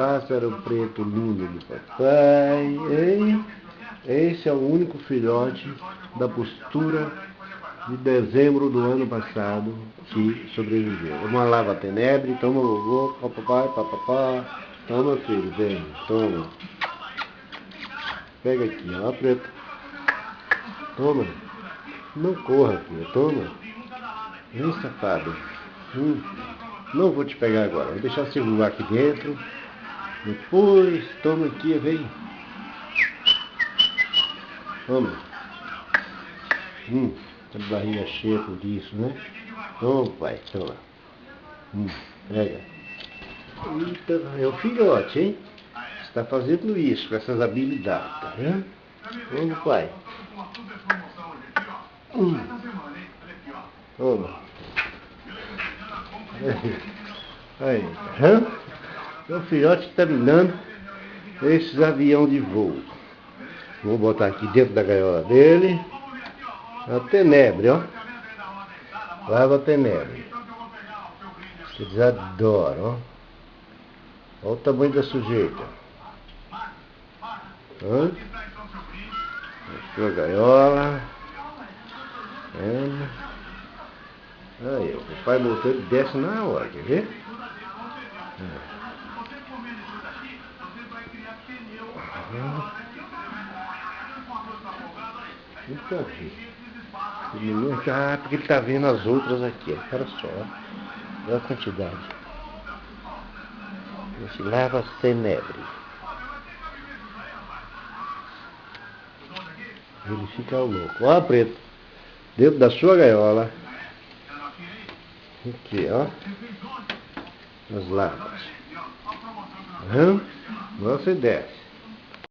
Pássaro preto lindo do papai, hein? Esse é o único filhote da postura de dezembro do ano passado que sobreviveu. Uma lava tenebre, toma vovô, papai, papapá, toma filho, vem, toma. Pega aqui, ó, preto. Toma. Não corra, filho, toma. Vem, safado. Não vou te pegar agora, vou deixar você voar aqui dentro. Depois, toma aqui, vem. Toma. Tá de barriga cheia por isso, né? Toma, pai, toma. Pega. Eita, é o filhote, hein? Está fazendo isso com essas habilidades, tá vendo? Vamos, pai. Toma. Aí, tá vendo? O filhote está me dando esses aviões de voo. Vou botar aqui dentro da gaiola dele. A tenebre, ó. Lava tenebre. Eles adoram, ó. Olha o tamanho da sujeita. Aqui a gaiola. Aí, o papai voltou, ele desce na hora, quer ver? Então, porque ele está vendo as outras aqui, ó. Olha só, olha a quantidade. Esse lava tenebre. Ele fica louco. Ó, preto, dentro da sua gaiola. Aqui, ó. As larvas. Você desce.